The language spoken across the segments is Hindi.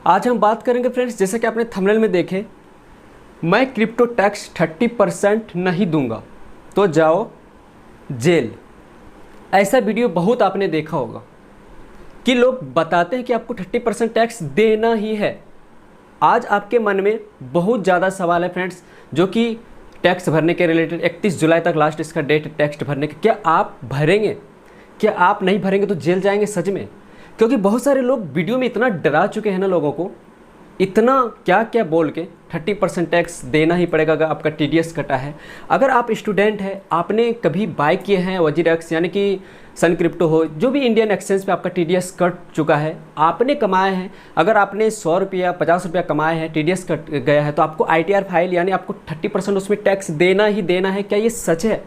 आज हम बात करेंगे फ्रेंड्स, जैसे कि आपने थंबनेल में देखे, मैं क्रिप्टो टैक्स 30% नहीं दूंगा तो जाओ जेल। ऐसा वीडियो बहुत आपने देखा होगा कि लोग बताते हैं कि आपको 30% टैक्स देना ही है। आज आपके मन में बहुत ज़्यादा सवाल है फ्रेंड्स, जो कि टैक्स भरने के रिलेटेड 31 जुलाई तक लास्ट इसका डेट है टैक्स भरने का। क्या आप भरेंगे? क्या आप नहीं भरेंगे तो जेल जाएंगे सच में? क्योंकि बहुत सारे लोग वीडियो में इतना डरा चुके हैं ना लोगों को, इतना क्या क्या बोल के 30% टैक्स देना ही पड़ेगा अगर आपका टीडीएस कटा है। अगर आप स्टूडेंट हैं, आपने कभी बाय किए हैं वजीरेक्स यानी कि सन क्रिप्टो हो, जो भी इंडियन एक्सचेंज पे आपका टीडीएस कट चुका है, आपने कमाए हैं, अगर आपने 100 रुपया 50 रुपया कमाए हैं, टीडीएस कट गया है, तो आपको आईटीआर फाइल यानी आपको 30% उसमें टैक्स देना ही देना है। क्या ये सच है?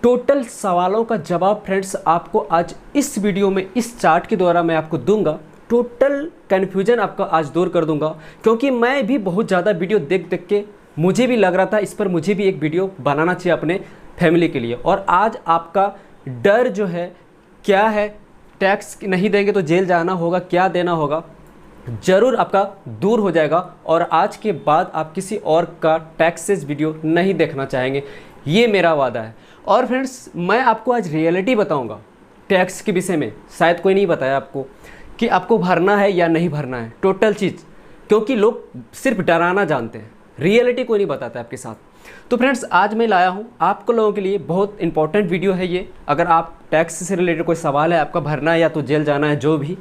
टोटल सवालों का जवाब फ्रेंड्स आपको आज इस वीडियो में इस चार्ट के द्वारा मैं आपको दूंगा। टोटल कन्फ्यूजन आपका आज दूर कर दूंगा, क्योंकि मैं भी बहुत ज़्यादा वीडियो देख देख के मुझे भी लग रहा था इस पर मुझे भी एक वीडियो बनाना चाहिए अपने फैमिली के लिए। और आज आपका डर जो है क्या है, टैक्स नहीं देंगे तो जेल जाना होगा, क्या देना होगा, ज़रूर आपका दूर हो जाएगा। और आज के बाद आप किसी और का टैक्सेस वीडियो नहीं देखना चाहेंगे, ये मेरा वादा है। और फ्रेंड्स, मैं आपको आज रियलिटी बताऊंगा टैक्स के विषय में। शायद कोई नहीं बताया आपको कि आपको भरना है या नहीं भरना है, टोटल चीज़, क्योंकि लोग सिर्फ डराना जानते हैं, रियलिटी कोई नहीं बताता आपके साथ। तो फ्रेंड्स, आज मैं लाया हूँ आपको लोगों के लिए बहुत इंपॉर्टेंट वीडियो है ये। अगर आप टैक्स से रिलेटेड कोई सवाल है, आपका भरना है या तो जेल जाना है, जो भी,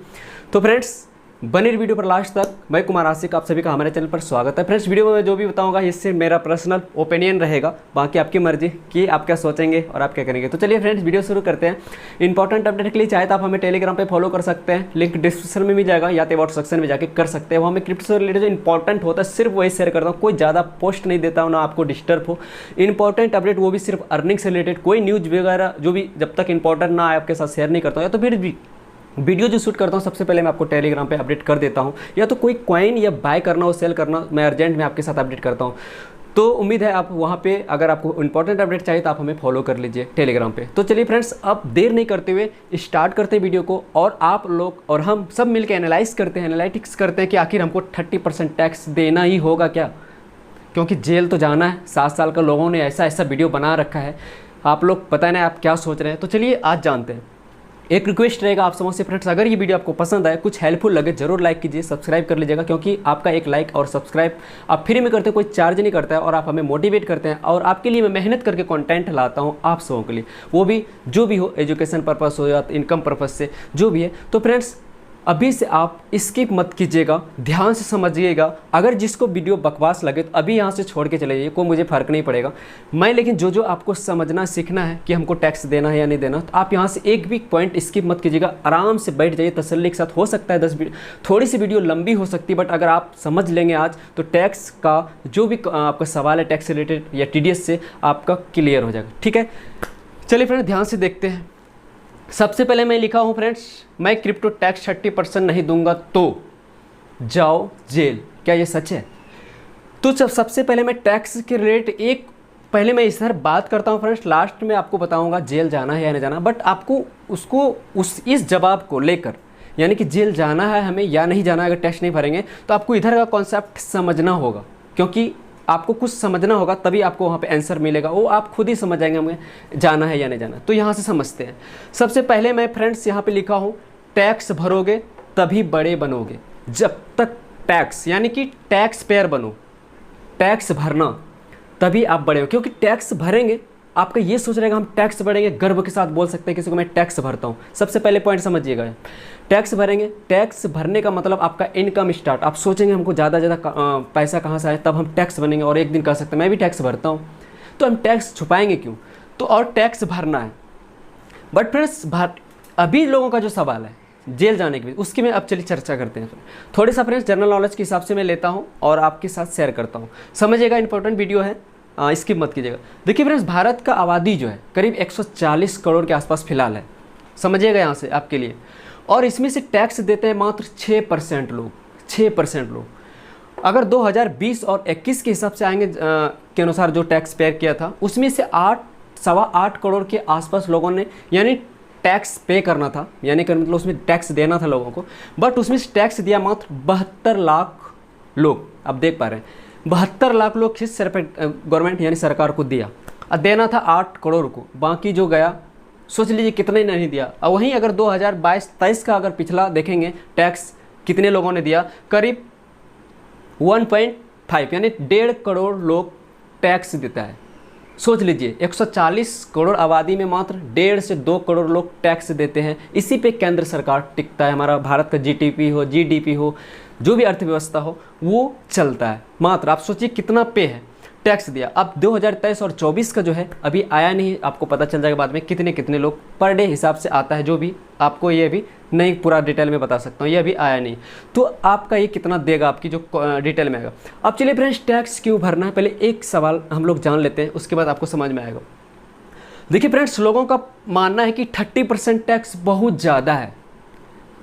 तो फ्रेंड्स बने वीडियो पर लास्ट तक। मैं कुमार आशिक, आप सभी का हमारे चैनल पर स्वागत है। फ्रेंड्स, वीडियो में मैं जो भी बताऊंगा इससे मेरा पर्सनल ओपिनियन रहेगा, बाकी आपकी मर्जी कि आप क्या सोचेंगे और आप क्या करेंगे। तो चलिए फ्रेंड्स, वीडियो शुरू करते हैं। इंपॉर्टेंट अपडेट के लिए चाहे तो आप हमें टेलीग्राम पे फॉलो कर सकते हैं, लिंक डिस्क्रिप्शन में मिल जाएगा, या तो व्हाट्सएप सेक्शन में जाकर कर सकते हैं। वहाँ में क्रिप्टो से रिलेटेड जो इंपॉर्टेंट होता है सिर्फ वही शेयर करता हूँ, कोई ज़्यादा पोस्ट नहीं देता हूँ, ना आपको डिस्टर्ब हो। इंपॉर्टेंट अपडेट वो भी सिर्फ अर्निंग से रिलेटेड, कोई न्यूज़ वगैरह जो भी जब तक इंपॉर्टेंट ना आए आपके साथ शेयर नहीं करता हूँ। या तो फिर भी वीडियो जो शूट करता हूँ सबसे पहले मैं आपको टेलीग्राम पे अपडेट कर देता हूँ, या तो कोई कॉइन या बाय करना हो, सेल करना, मैं अर्जेंट में आपके साथ अपडेट करता हूँ। तो उम्मीद है आप वहाँ पे अगर आपको इंपॉर्टेंट अपडेट चाहिए तो आप हमें फॉलो कर लीजिए टेलीग्राम पे। तो चलिए फ्रेंड्स, अब देर नहीं करते हुए स्टार्ट करते हैं वीडियो को, और आप लोग और हम सब मिलकर एनालाइज करते हैं, एनालिटिक्स करते हैं कि आखिर हमको 30% टैक्स देना ही होगा क्या, क्योंकि जेल तो जाना है। 7 साल का लोगों ने ऐसा ऐसा वीडियो बना रखा है, आप लोग पता नहीं आप क्या सोच रहे हैं। तो चलिए आज जानते हैं। एक रिक्वेस्ट रहेगा आप समझ से फ्रेंड्स, अगर ये वीडियो आपको पसंद आए, कुछ हेल्पफुल लगे, जरूर लाइक कीजिए, सब्सक्राइब कर लीजिएगा, क्योंकि आपका एक लाइक और सब्सक्राइब आप फ्री में करते हैं, कोई चार्ज नहीं करता है, और आप हमें मोटिवेट करते हैं। और आपके लिए मैं मेहनत करके कंटेंट लाता हूँ आप सबों के लिए, वो भी जो भी हो, एजुकेशन पर्पस हो या इनकम पर्पस से जो भी है। तो फ्रेंड्स, अभी से आप स्किप मत कीजिएगा, ध्यान से समझिएगा। अगर जिसको वीडियो बकवास लगे तो अभी यहाँ से छोड़ के चले जाइए, कोई मुझे फ़र्क नहीं पड़ेगा मैं। लेकिन जो जो आपको समझना सीखना है कि हमको टैक्स देना है या नहीं देना, तो आप यहाँ से एक भी पॉइंट स्किप मत कीजिएगा, आराम से बैठ जाइए तसल्ली के साथ। हो सकता है 10 थोड़ी सी वीडियो लंबी हो सकती है, बट अगर आप समझ लेंगे आज तो टैक्स का जो भी आपका सवाल है टैक्स रिलेटेड या टीडीएस से, आपका क्लियर हो जाएगा। ठीक है, चलिए फ्रेंड ध्यान से देखते हैं। सबसे पहले मैं लिखा हूँ फ्रेंड्स, मैं क्रिप्टो टैक्स 30% नहीं दूंगा तो जाओ जेल। क्या ये सच है? तो सबसे पहले मैं टैक्स के रिलेटेड एक पहले मैं इस तरह बात करता हूँ फ्रेंड्स, लास्ट में आपको बताऊँगा जेल जाना है या नहीं जाना। बट आपको उसको इस जवाब को लेकर, यानी कि जेल जाना है हमें या नहीं जाना है, अगर टैक्स नहीं भरेंगे तो आपको इधर का कॉन्सेप्ट समझना होगा, क्योंकि आपको कुछ समझना होगा तभी आपको वहाँ पे आंसर मिलेगा। वो आप खुद ही समझ जाएंगे हमें जाना है या नहीं जाना। तो यहाँ से समझते हैं। सबसे पहले मैं फ्रेंड्स यहाँ पे लिखा हूँ, टैक्स भरोगे तभी बड़े बनोगे। जब तक टैक्स यानी कि टैक्स पेयर बनो, टैक्स भरना, तभी आप बड़े हो। क्योंकि टैक्स भरेंगे, आपका ये सोच रहेगा हम टैक्स भरेंगे, गर्व के साथ बोल सकते हैं किसी को मैं टैक्स भरता हूँ। सबसे पहले पॉइंट समझिएगा, टैक्स भरेंगे, टैक्स भरने का मतलब आपका इनकम स्टार्ट। आप सोचेंगे हमको ज़्यादा पैसा कहाँ से आए, तब हम टैक्स बनेंगे। और एक दिन कह सकते हैं मैं भी टैक्स भरता हूँ, तो हम टैक्स छुपाएंगे क्यों? तो और टैक्स भरना है। बट फ्रेंड्स, अभी लोगों का जो सवाल है जेल जाने के लिए, उसकी मैं अब चलिए चर्चा करते हैं। थोड़ी सा फ्रेंड्स जनरल नॉलेज के हिसाब से मैं लेता हूँ और आपके साथ शेयर करता हूँ, समझिएगा। इंपॉर्टेंट वीडियो है, स्किप मत कीजिएगा। देखिए फ्रेंड्स, भारत का आबादी जो है करीब 140 करोड़ के आसपास फिलहाल है, समझिएगा यहाँ से आपके लिए। और इसमें से टैक्स देते हैं मात्र 6% लोग, 6% लोग। अगर 2020 और 21 के हिसाब से आएंगे के अनुसार जो टैक्स पेयर किया था, उसमें से 8 सवा 8 करोड़ के आसपास लोगों ने, यानी टैक्स पे करना था, यानी कि मतलब उसमें टैक्स देना था लोगों को, बट उसमें टैक्स दिया मात्र 72 लाख लोग। अब देख पा रहे हैं 72 लाख लोग किस सर पे गवर्नमेंट यानी सरकार को दिया, और देना था 8 करोड़ को, बाकी जो गया सोच लीजिए कितने नहीं दिया। और वहीं अगर 2022-23 का अगर पिछला देखेंगे टैक्स कितने लोगों ने दिया, करीब 1.5 यानी 1.5 करोड़ लोग टैक्स देता है। सोच लीजिए 140 करोड़ आबादी में मात्र 1.5 से 2 करोड़ लोग टैक्स देते हैं। इसी पे केंद्र सरकार टिकता है, हमारा भारत का जीटीपी हो, जीडीपी हो, जो भी अर्थव्यवस्था हो वो चलता है। मात्र आप सोचिए कितना पे है, टैक्स दिया। अब 2023 और 24 का जो है अभी आया नहीं, आपको पता चल जाएगा बाद में कितने कितने लोग पर डे हिसाब से आता है, जो भी आपको ये भी नहीं पूरा डिटेल में बता सकता हूँ, ये अभी आया नहीं। तो आपका ये कितना देगा आपकी जो डिटेल में आएगा। अब चलिए फ्रेंड्स टैक्स क्यों भरना है, पहले एक सवाल हम लोग जान लेते हैं, उसके बाद आपको समझ में आएगा। देखिए फ्रेंड्स, लोगों का मानना है कि 30% टैक्स बहुत ज़्यादा है,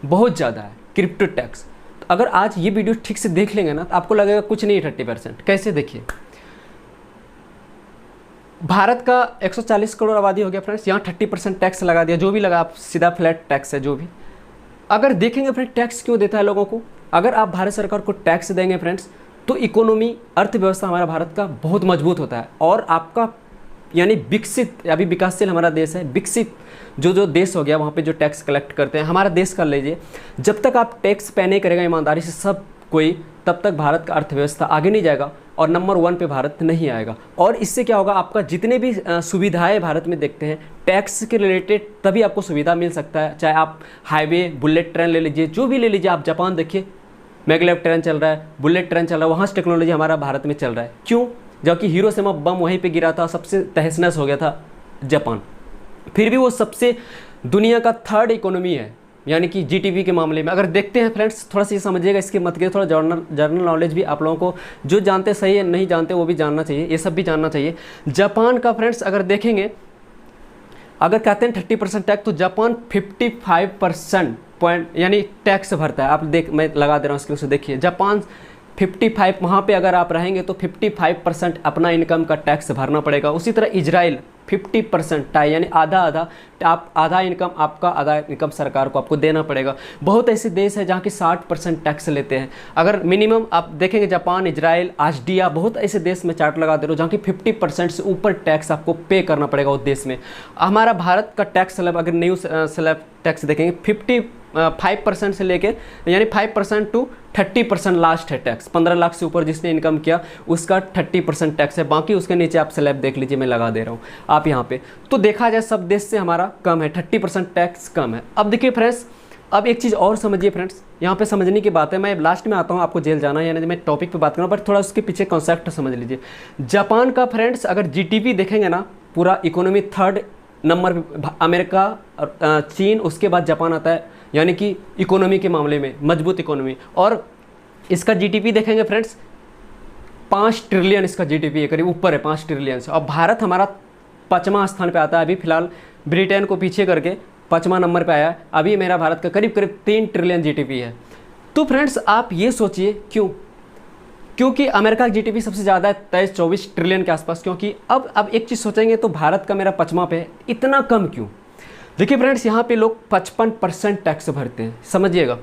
बहुत ज़्यादा है क्रिप्टो टैक्स। तो अगर आज ये वीडियो ठीक से देख लेंगे ना तो आपको लगेगा कुछ नहीं 30%। कैसे, देखिए भारत का 140 करोड़ आबादी हो गया फ्रेंड्स, यहाँ 30% टैक्स लगा दिया, जो भी लगा आप सीधा फ्लैट टैक्स है जो भी। अगर देखेंगे फ्रेंड टैक्स क्यों देता है लोगों को, अगर आप भारत सरकार को टैक्स देंगे फ्रेंड्स तो इकोनॉमी अर्थव्यवस्था हमारा भारत का बहुत मजबूत होता है, और आपका यानी विकसित, अभी विकासशील हमारा देश है, विकसित जो देश हो गया वहाँ पे जो टैक्स कलेक्ट करते हैं, हमारा देश कर लीजिए, जब तक आप टैक्स पे नहीं करेगा ईमानदारी से सब कोई, तब तक भारत का अर्थव्यवस्था आगे नहीं जाएगा और नंबर 1 पे भारत नहीं आएगा। और इससे क्या होगा, आपका जितने भी सुविधाएं भारत में देखते हैं टैक्स के रिलेटेड, तभी आपको सुविधा मिल सकता है। चाहे आप हाईवे, बुलेट ट्रेन ले लीजिए, जो भी ले लीजिए, आप जापान देखिए, मैगलेव ट्रेन चल रहा है, बुलेट ट्रेन चल रहा है, वहाँ से टेक्नोलॉजी हमारा भारत में चल रहा है। क्यों? जबकि हिरोशिमा बम वहीं पर गिरा था, सबसे तहस नहस हो गया था जापान, फिर भी वो सबसे दुनिया का 3rd इकोनॉमी है, यानी कि जीटीपी के मामले में। अगर देखते हैं फ्रेंड्स, थोड़ा सा ये समझिएगा, इसके मत के थोड़ा जर्नल नॉलेज भी आप लोगों को जो जानते सही है, नहीं जानते वो भी जानना चाहिए, ये सब भी जानना चाहिए। जापान का फ्रेंड्स अगर देखेंगे, अगर कहते हैं 30% टैक्स, तो जापान 55% पॉइंट यानी टैक्स भरता है। आप देख, मैं लगा दे रहा हूँ इसके, देखिए जापान 55, वहाँ पे अगर आप रहेंगे तो 55% अपना इनकम का टैक्स भरना पड़ेगा। उसी तरह इजराइल 50% यानी आधा आधा, आप आधा इनकम आपका, आधा इनकम सरकार को आपको देना पड़ेगा। बहुत ऐसे देश है जहाँ की 60% टैक्स लेते हैं। अगर मिनिमम आप देखेंगे जापान, इजराइल, आस्ट्रिया, बहुत ऐसे देश में चार्ट लगा दे रहे हो जहाँ की 50% से ऊपर टैक्स आपको पे करना पड़ेगा उस देश में। हमारा भारत का टैक्स स्लैब अगर न्यू स्लैब टैक्स देखेंगे 55% से लेके यानी 5% टू 30% लास्ट है टैक्स। 15 लाख से ऊपर जिसने इनकम किया उसका 30% टैक्स है, बाकी उसके नीचे आप स्लैब देख लीजिए, मैं लगा दे रहा हूँ आप यहाँ पे। तो देखा जाए सब देश से हमारा कम है, 30% टैक्स कम है। अब देखिए फ्रेंड्स, अब एक चीज़ और समझिए फ्रेंड्स, यहाँ पे समझने की बात है, मैं लास्ट में आता हूँ, आपको जेल जाना है यानी मैं टॉपिक पे बात करूँ, बट थोड़ा उसके पीछे कॉन्सेप्ट समझ लीजिए। जापान का फ्रेंड्स अगर जीटीपी देखेंगे ना, पूरा इकोनॉमी 3rd नंबर पे, अमेरिका और चीन, उसके बाद जापान आता है, यानी कि इकोनॉमी के मामले में मजबूत इकोनॉमी। और इसका जीटीपी देखेंगे फ्रेंड्स 5 ट्रिलियन इसका जीटीपी है, करीब ऊपर है 5 ट्रिलियन से। और भारत हमारा 5वां स्थान पे आता है, अभी फिलहाल ब्रिटेन को पीछे करके 5वां नंबर पे आया है। अभी मेरा भारत का करीब करीब 3 ट्रिलियन जीटीपी है। तो फ्रेंड्स आप ये सोचिए क्यों, क्योंकि अमेरिका की जीटीपी सबसे ज़्यादा है 23-24 ट्रिलियन के आसपास। क्योंकि अब एक चीज़ सोचेंगे तो भारत का मेरा 5वां पे है, इतना कम क्यों? देखिए फ्रेंड्स, यहाँ पे लोग 55% टैक्स भरते हैं, समझिएगा।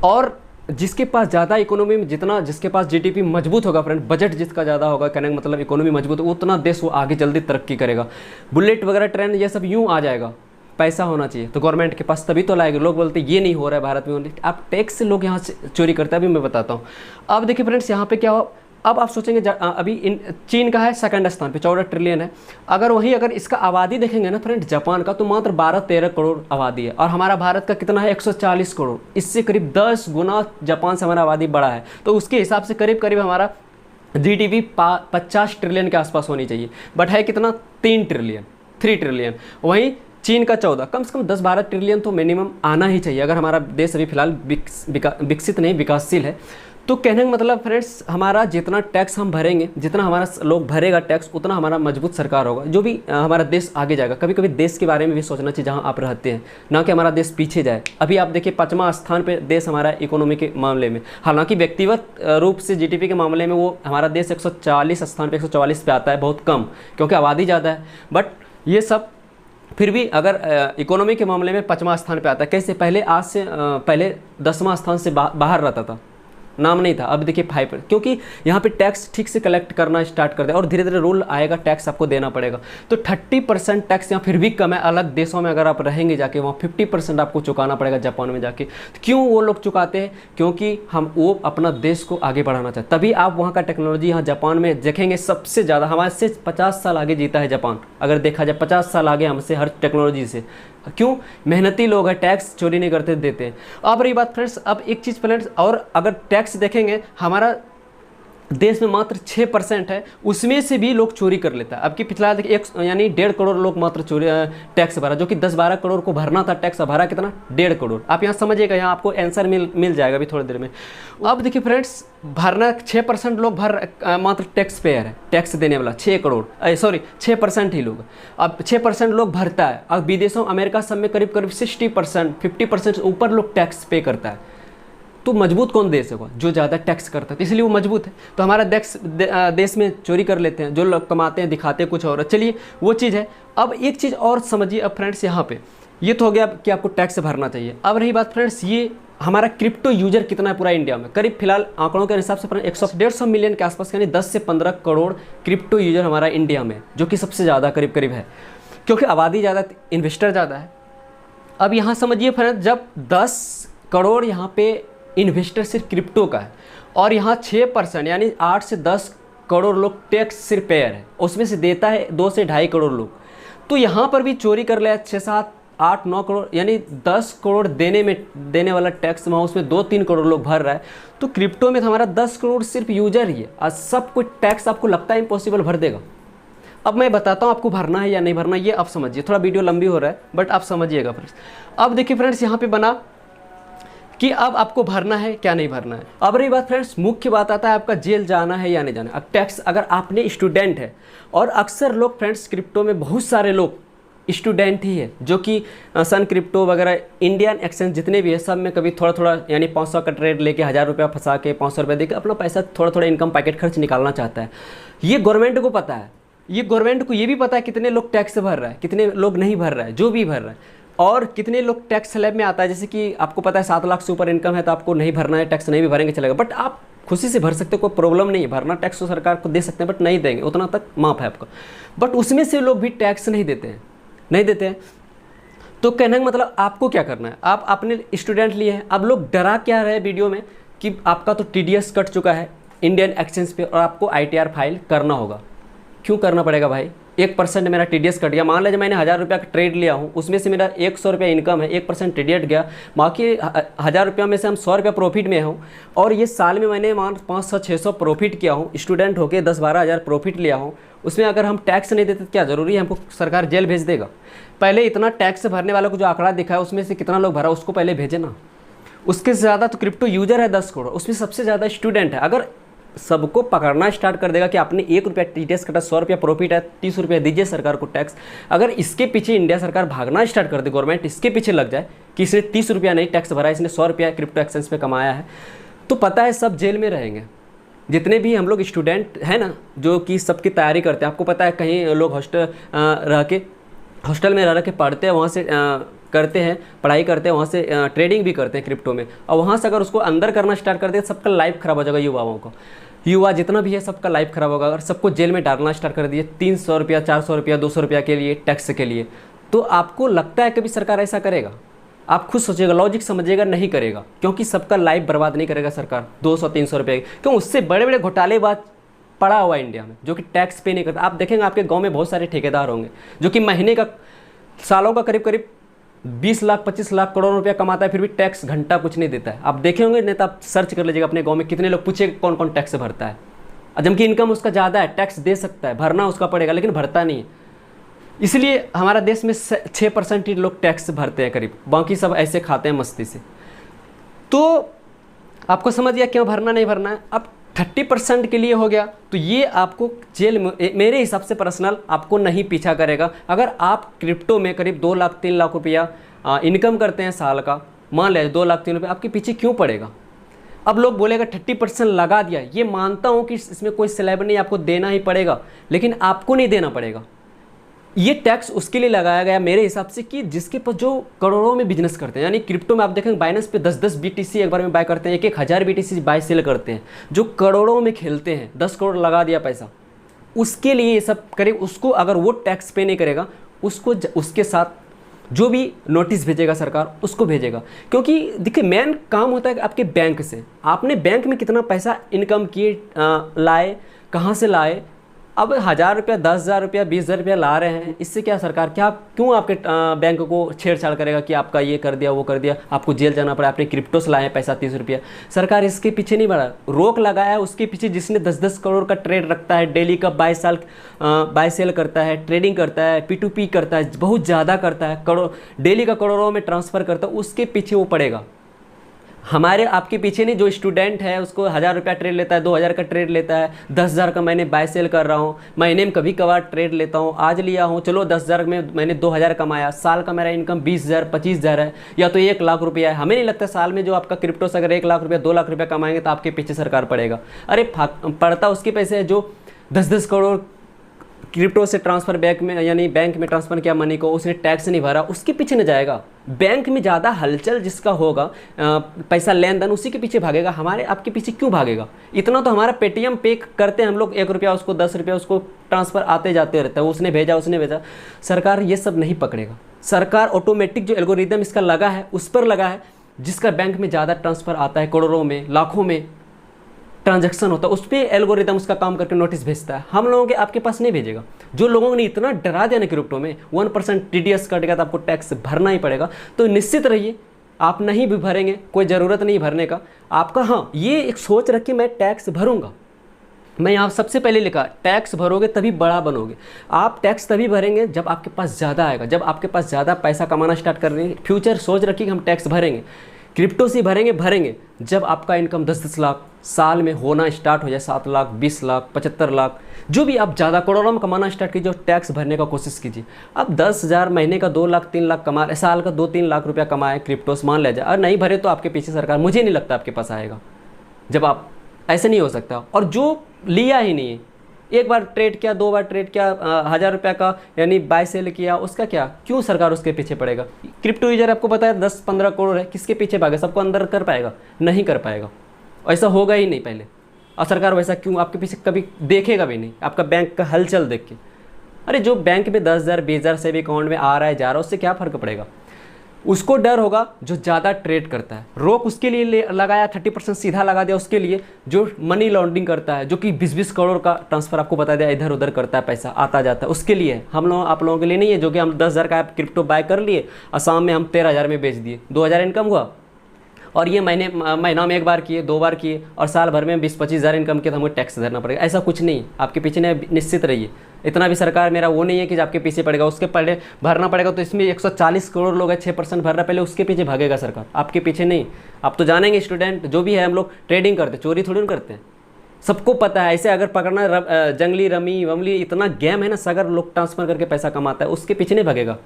और जिसके पास ज़्यादा इकोनॉमी में, जितना जिसके पास जीटीपी मजबूत होगा फ्रेंड, बजट जिसका ज़्यादा होगा, कहने का मतलब इकोनॉमी मजबूत होगा, उतना देश वो आगे जल्दी तरक्की करेगा। बुलेट वगैरह ट्रेन ये सब यूँ आ जाएगा, पैसा होना चाहिए तो गवर्नमेंट के पास, तभी तो लाएंगे। लोग बोलते ये नहीं हो रहा है भारत में, आप टैक्स से लोग यहाँ से चोरी करते हैं, अभी मैं बताता हूँ। अब देखिए फ्रेंड्स, यहाँ पे क्या हो, अब आप सोचेंगे अभी चीन का है 2nd स्थान पे, 14 ट्रिलियन है। अगर इसका आबादी देखेंगे ना फ्रेंड, जापान का, तो मात्र 12-13 करोड़ आबादी है, और हमारा भारत का कितना है 140 करोड़, इससे करीब 10 गुना जापान से हमारा आबादी बड़ा है। तो उसके हिसाब से करीब करीब हमारा जीडीपी 50 ट्रिलियन के आसपास होनी चाहिए, बट है कितना 3 ट्रिलियन। वहीं चीन का 14, कम से कम 10-12 ट्रिलियन तो मिनिमम आना ही चाहिए, अगर हमारा देश अभी फिलहाल विकसित नहीं, विकासशील है। तो कहने का मतलब फ्रेंड्स, हमारा जितना टैक्स हम भरेंगे, जितना हमारा लोग भरेगा टैक्स, उतना हमारा मजबूत सरकार होगा, जो भी हमारा देश आगे जाएगा। कभी कभी देश के बारे में भी सोचना चाहिए जहां आप रहते हैं, ना कि हमारा देश पीछे जाए। अभी आप देखिए 5वां स्थान पे देश हमारा इकोनॉमी के मामले में, हालांकि व्यक्तिगत रूप से जीटीपी के मामले में वो हमारा देश 140 स्थान पर 144 पे आता है, बहुत कम, क्योंकि आबादी ज़्यादा है। बट ये सब फिर भी अगर इकोनॉमी के मामले में 5वां स्थान पे आता है। कैसे? पहले आज से पहले 10वां स्थान से बाहर रहता था, नाम नहीं था, अब देखिए 5 क्योंकि यहाँ पे टैक्स ठीक से कलेक्ट करना स्टार्ट कर दिया और धीरे धीरे रूल आएगा, टैक्स आपको देना पड़ेगा। तो 30% टैक्स यहाँ फिर भी कम है। अलग देशों में अगर आप रहेंगे जाके वहाँ 50% आपको चुकाना पड़ेगा जापान में जाके। तो क्यों वो लोग चुकाते हैं? क्योंकि वो अपना देश को आगे बढ़ाना चाहते, तभी आप वहाँ का टेक्नोलॉजी यहाँ जापान में देखेंगे सबसे ज़्यादा, हमारे से 50 साल आगे जीता है जापान। अगर देखा जाए 50 साल आगे हमसे हर टेक्नोलॉजी से। क्यों? मेहनती लोग हैं, टैक्स चोरी नहीं करते, देते हैं। अब रही बात फ्रेंड्स, अब एक चीज़ फ्रेंड्स, और अगर टैक्स देखेंगे हमारा देश में मात्र 6% है, उसमें से भी लोग चोरी कर लेता है। अब की फिलहाल देखिए यानी 1.5 करोड़ लोग मात्र चोरी टैक्स भरा, जो कि 10-12 करोड़ को भरना था टैक्स, भरा कितना? 1.5 करोड़। आप यहाँ समझिएगा, यहाँ आपको आंसर मिल जाएगा अभी थोड़ी देर में। अब देखिए फ्रेंड्स, भरना 6% लोग मात्र टैक्स पेयर है, टैक्स देने वाला 6% ही लोग। अब 6% लोग भरता है। अब विदेशों देशों सब में करीब 60%, 50% से ऊपर लोग टैक्स पे करता है। तो मजबूत कौन देश होगा? जो ज़्यादा टैक्स करता है, तो इसलिए वो मजबूत है। तो हमारा देश में चोरी कर लेते हैं, जो लोग कमाते हैं दिखाते हैं कुछ और। चलिए वो चीज़ है। अब एक चीज़ और समझिए अब फ्रेंड्स, यहाँ पे ये तो हो गया कि आपको टैक्स भरना चाहिए। अब रही बात फ्रेंड्स, ये हमारा क्रिप्टो यूजर कितना है पूरा इंडिया में? करीब फिलहाल आंकड़ों के हिसाब से 150 मिलियन के आसपास, यानी 10 से 15 करोड़ क्रिप्टो यूजर हमारा इंडिया में, जो कि सबसे ज़्यादा करीब है, क्योंकि आबादी ज़्यादा, इन्वेस्टर ज़्यादा है। अब यहाँ समझिए फ्रेंड्स, जब 10 करोड़ यहाँ पे इन्वेस्टर सिर्फ क्रिप्टो का है और यहाँ 6% यानी 8 से 10 करोड़ लोग टैक्स सिर्फ पेयर है, उसमें से देता है 2 से 2.5 करोड़ लोग। तो यहाँ पर भी चोरी कर लिया 6, 7, 8, 9 करोड़, यानी 10 करोड़ देने वाला टैक्स वहाँ उसमें 2-3 करोड़ लोग भर रहा है। तो क्रिप्टो में तो हमारा 10 करोड़ सिर्फ यूजर ही है और सब कुछ टैक्स आपको लगता है इम्पॉसिबल भर देगा। अब मैं बताता हूँ आपको भरना है या नहीं भरना, ये आप समझिए। थोड़ा वीडियो लंबी हो रहा है बट आप समझिएगा फ्रेंड्स। अब देखिए फ्रेंड्स, यहाँ पे बना कि अब आपको भरना है क्या नहीं भरना है। अब रही बात फ्रेंड्स, मुख्य बात आता है आपका जेल जाना है या नहीं जाना। अब टैक्स अगर आपने स्टूडेंट है, और अक्सर लोग फ्रेंड्स क्रिप्टो में बहुत सारे लोग स्टूडेंट ही है, जो कि सन क्रिप्टो वगैरह इंडियन एक्सचेंज जितने भी है सब में कभी थोड़ा थोड़ा, यानी 500 का ट्रेड लेके 1000 रुपया फंसा के 500 रुपये देकर अपना पैसा थोड़ा थोड़ा इनकम पैकेट खर्च निकालना चाहता है। ये गवर्नमेंट को पता है, ये गवर्नमेंट को ये भी पता है कितने लोग टैक्स भर रहा है, कितने लोग नहीं भर रहा है, जो भी भर रहा है, और कितने लोग टैक्स स्लैब में आता है। जैसे कि आपको पता है 7 लाख से ऊपर इनकम है तो आपको नहीं भरना है टैक्स, नहीं भी भरेंगे चलेगा, बट आप खुशी से भर सकते हो, कोई प्रॉब्लम नहीं है। भरना टैक्स तो सरकार को दे सकते हैं बट नहीं देंगे, उतना तक माफ है आपका। बट उसमें से लोग भी टैक्स नहीं देते हैं। तो कहने का मतलब आपको क्या करना है, आप अपने स्टूडेंट लिए हैं। अब लोग डरा क्या रहे वीडियो में कि आपका तो TDS कट चुका है इंडियन एक्सचेंज पे और आपको ITR फाइल करना होगा। क्यों करना पड़ेगा भाई? 1% मेरा TDS कट गया। मान लीजिए मैंने 1000 रुपया का ट्रेड लिया हूँ, उसमें से मेरा 100 रुपया इनकम है, 1% TDS गया, बाकी 1000 रुपया में से हम 100 रुपया प्रॉफिट में हूँ, और ये साल में मैंने मान 500-600 प्रॉफिट किया हूँ, स्टूडेंट होकर 10-12 हज़ार प्रॉफिट लिया हूँ। उसमें अगर हम टैक्स नहीं देते तो क्या ज़रूरी है हमको सरकार जेल भेज देगा? पहले इतना टैक्स भरने वालों को जो आंकड़ा दिखा है उसमें से कितना लोग भरा उसको पहले भेजे ना। उसके ज़्यादा तो क्रिप्टो यूजर है 10 करोड़, उसमें सबसे ज़्यादा स्टूडेंट है। अगर सबको पकड़ना स्टार्ट कर देगा कि आपने 1 रुपया TDS कटा, 100 रुपया प्रॉफिट है, 30 रुपया दीजिए सरकार को टैक्स, अगर इसके पीछे इंडिया सरकार भागना स्टार्ट कर दे, गवर्नमेंट इसके पीछे लग जाए कि इसने 30 रुपया नहीं टैक्स भरा, इसने 100 रुपया क्रिप्टो एक्सचेंज पे कमाया है, तो पता है सब जेल में रहेंगे। जितने भी हम लोग स्टूडेंट हैं ना, जो कि सबकी तैयारी करते हैं, आपको पता है कहीं लोग हॉस्टल में रह के पढ़ते हैं, वहाँ से करते हैं पढ़ाई करते हैं, वहाँ से ट्रेडिंग भी करते हैं क्रिप्टो में, और वहाँ से अगर उसको अंदर करना स्टार्ट कर दे सबका लाइफ ख़राब हो जाएगा। युवा जितना भी है सबका लाइफ ख़राब होगा। अगर सबको जेल में डालना स्टार्ट कर दिए 300 रुपया, 400 रुपया, 200 रुपया के लिए टैक्स के लिए, तो आपको लगता है कभी सरकार ऐसा करेगा? आप खुद सोचिएगा, लॉजिक समझिएगा, नहीं करेगा, क्योंकि सबका लाइफ बर्बाद नहीं करेगा सरकार 200-300 रुपये। क्यों? उससे बड़े बड़े घोटालेबाज पड़ा हुआ इंडिया में जो कि टैक्स पे नहीं करता। आप देखेंगे आपके गांव में बहुत सारे ठेकेदार होंगे जो कि महीने का, सालों का करीब 20 लाख 25 लाख करोड़ रुपया कमाता है, फिर भी टैक्स घंटा कुछ नहीं देता है। आप देखे होंगे, नहीं तो आप सर्च कर लीजिएगा अपने गांव में कितने लोग, पूछे कौन कौन टैक्स भरता है, जबकि इनकम उसका ज़्यादा है, टैक्स दे सकता है, भरना उसका पड़ेगा, लेकिन भरता नहीं है। इसलिए हमारा देश में 6% ही लोग टैक्स भरते हैं करीब, बाकी सब ऐसे खाते हैं मस्ती से। तो आपको समझ गया क्यों भरना नहीं भरना है। अब 30% के लिए हो गया, तो ये आपको जेल में, मेरे हिसाब से पर्सनल, आपको नहीं पीछा करेगा। अगर आप क्रिप्टो में करीब 2 लाख 3 लाख रुपया इनकम करते हैं साल का, मान लिया 2 लाख 3 रुपये, आपके पीछे क्यों पड़ेगा? अब लोग बोलेगा 30% लगा दिया, ये मानता हूँ कि इसमें कोई स्लैब नहीं, आपको देना ही पड़ेगा, लेकिन आपको नहीं देना पड़ेगा। ये टैक्स उसके लिए लगाया गया मेरे हिसाब से कि जिसके पास जो करोड़ों में बिजनेस करते हैं, यानी क्रिप्टो में आप देखेंगे बाइनेंस पे 10-10 BTC एक बार में बाय करते हैं, 1,000 BTC बाय सेल करते हैं, जो करोड़ों में खेलते हैं, 10 करोड़ लगा दिया पैसा, उसके लिए ये सब करे। उसको अगर वो टैक्स पे नहीं करेगा, उसको उसके साथ जो भी नोटिस भेजेगा सरकार उसको भेजेगा। क्योंकि देखिए मेन काम होता है कि आपके बैंक से, आपने बैंक में कितना पैसा इनकम किए, लाए, कहाँ से लाए। अब 1,000 रुपया, 10,000 रुपया, 20,000 रुपया ला रहे हैं, इससे क्या सरकार क्या क्यों आपके बैंक को छेड़छाड़ करेगा कि आपका ये कर दिया वो कर दिया, आपको जेल जाना पड़ा, आपने क्रिप्टो से लाए हैं पैसा 30 रुपया। सरकार इसके पीछे नहीं बढ़ा, रोक लगाया है उसके पीछे जिसने 10-10 करोड़ का ट्रेड रखता है, डेली का बाय सेल करता है, ट्रेडिंग करता है, P2P करता है, बहुत ज़्यादा करता है, करोड़ डेली का करोड़ों में ट्रांसफ़र करता है, उसके पीछे वो पड़ेगा। हमारे आपके पीछे नहीं, जो स्टूडेंट है उसको 1,000 रुपया ट्रेड लेता है, 2,000 का ट्रेड लेता है, 10,000 का मैंने बाय सेल कर रहा हूँ, महीने में कभी कभार ट्रेड लेता हूँ, आज लिया हूँ, चलो 10,000 में मैंने 2,000 कमाया, साल का मेरा इनकम 20,000 25,000 है, या तो 1,00,000 रुपया है। हमें नहीं लगता साल में जो आपका क्रिप्टो से अगर 1,00,000 रुपया 2,00,000 रुपया कमाएंगे तो आपके पीछे सरकार पड़ेगा। अरे पड़ता उसके पैसे है जो 10-10 करोड़ क्रिप्टो से ट्रांसफ़र बैंक में, यानी बैंक में ट्रांसफ़र किया मनी को, उसने टैक्स नहीं भरा, उसके पीछे न जाएगा। बैंक में ज़्यादा हलचल जिसका होगा, पैसा लेन देन, उसी के पीछे भागेगा। हमारे आपके पीछे क्यों भागेगा? इतना तो हमारा पेटीएम पे करते हैं हम लोग, 1 रुपया उसको 10 रुपया उसको ट्रांसफ़र आते जाते रहता है, उसने भेजा। सरकार ये सब नहीं पकड़ेगा। सरकार ऑटोमेटिक जो एल्गोरिदम इसका लगा है उस पर लगा है, जिसका बैंक में ज़्यादा ट्रांसफ़र आता है, करोड़ों में लाखों में ट्रांजैक्शन होता है, उस पर एल्गोरिदम उसका काम करके नोटिस भेजता है। हम लोगों के आपके पास नहीं भेजेगा। जो लोगों ने इतना डरा दिया ना क्रिप्टो में 1% TDS कटेगा तो आपको टैक्स भरना ही पड़ेगा, तो निश्चित रहिए आप नहीं भी भरेंगे, कोई ज़रूरत नहीं भरने का आपका। हाँ, ये एक सोच रखिए मैं टैक्स भरूंगा। मैं यहाँ सबसे पहले लिखा, टैक्स भरोगे तभी बड़ा बनोगे। आप टैक्स तभी भरेंगे जब आपके पास ज़्यादा आएगा, जब आपके पास ज़्यादा पैसा कमाना स्टार्ट कर रहे हैं। फ्यूचर सोच रखिए कि हम टैक्स भरेंगे, क्रिप्टो से भरेंगे जब आपका इनकम 10-10 लाख साल में होना स्टार्ट हो जाए, 7 लाख, 20 लाख, 75 लाख, जो भी आप ज़्यादा करोड़ों में कमाना स्टार्ट कीजिए, टैक्स भरने का कोशिश कीजिए। अब 10,000 महीने का 2 लाख 3 लाख कमा रहे, साल का 2-3 लाख रुपया कमाए क्रिप्टो से मान लिया जाए, और नहीं भरे तो आपके पीछे सरकार, मुझे नहीं लगता आपके पास आएगा। जब आप ऐसे नहीं हो सकता। और जो लिया ही नहीं है, एक बार ट्रेड किया, 2 बार ट्रेड किया, 1,000 रुपया का यानी बाय सेल किया, उसका क्या, क्यों सरकार उसके पीछे पड़ेगा? क्रिप्टो यूजर आपको पता है 10-15 करोड़ है, किसके पीछे भागे? सबको अंदर कर पाएगा? नहीं कर पाएगा, ऐसा होगा ही नहीं पहले। और सरकार वैसा क्यों आपके पीछे कभी देखेगा भी नहीं, आपका बैंक का हलचल देख के। अरे जो बैंक में 10,000 20,000 से भी अकाउंट में आ रहा है जा रहा है, उससे क्या फ़र्क पड़ेगा? उसको डर होगा जो ज़्यादा ट्रेड करता है। रोक उसके लिए लगाया, 30% सीधा लगा दिया उसके लिए जो मनी लॉन्ड्रिंग करता है, जो कि 20-20 करोड़ का ट्रांसफ़र आपको बता दिया इधर उधर करता है, पैसा आता जाता है, उसके लिए। हम लोग आप लोगों के लिए नहीं है, जो कि हम 10,000 का क्रिप्टो बाय कर लिए और शाम में हम 13,000 में बेच दिए, 2,000 इनकम हुआ। और ये महीना में 1 बार किए, 2 बार किए, और साल भर में 20-25 हज़ार इनकम किया तो हमको टैक्स भरना पड़ेगा। ऐसा कुछ नहीं, आपके पीछे नहीं, निश्चित रहिए। इतना भी सरकार मेरा वो नहीं है कि आपके पीछे पड़ेगा, उसके पहले भरना पड़ेगा। तो इसमें 140 करोड़ लोग हैं, 6% भरना, पहले उसके पीछे भागेगा सरकार, आपके पीछे नहीं। आप तो जानेंगे स्टूडेंट जो भी है, हम लोग ट्रेडिंग करते, चोरी थोड़ी करते हैं, सबको पता है। ऐसे अगर पकड़ना जंगली रमी वमली, इतना गेम है ना, सगर लोग ट्रांसफ़र करके पैसा कमाता है, उसके पीछे नहीं भागेगा।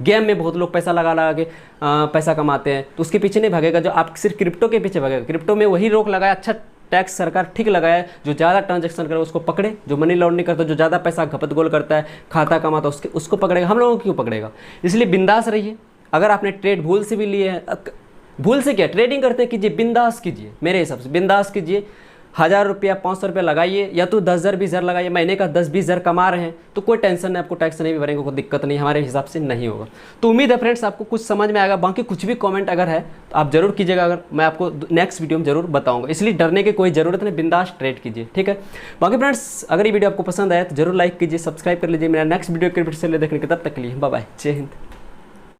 गेम में बहुत लोग पैसा लगा के पैसा कमाते हैं, तो उसके पीछे नहीं भागेगा। जो आप सिर्फ क्रिप्टो के पीछे भागेगा, क्रिप्टो में वही रोक लगाया, अच्छा टैक्स सरकार ठीक लगाया है, जो ज़्यादा ट्रांजैक्शन करे उसको पकड़े, जो मनी लॉन्ड्रिंग करता है, जो ज़्यादा पैसा खपत गोल करता है, खाता कमाता है, उसको पकड़ेगा। हम लोगों को क्यों पकड़ेगा? इसलिए बिंदास रहिए। अगर आपने ट्रेड भूल से भी लिए हैं, भूल से क्या ट्रेडिंग करते हैं, कीजिए, बिंदास कीजिए, मेरे हिसाब से बिंदास कीजिए। 1,000 रुपया 500 रुपया लगाइए, या तो 10,000 20,000 लगाइए, महीने का 10-20 कमा रहे हैं तो कोई टेंशन नहीं, आपको टैक्स नहीं भी भरेंगे, कोई दिक्कत नहीं, हमारे हिसाब से नहीं होगा। तो उम्मीद है फ्रेंड्स आपको कुछ समझ में आएगा। बाकी कुछ भी कमेंट अगर है तो आप जरूर कीजिएगा, अगर मैं आपको नेक्स्ट वीडियो में जरूर बताऊंगा, इसलिए डरने की कोई ज़रूरत नहीं, बिंदास ट्रेड कीजिए, ठीक है। बाकी फ्रेंड्स अगर ये वीडियो आपको पसंद आया तो जरूर लाइक कीजिए, सब्सक्राइब कर लीजिए। मेरा नेक्स्ट वीडियो क्रिप्टो से देखने के तब तक के लिए बाय बाय, जय हिंद।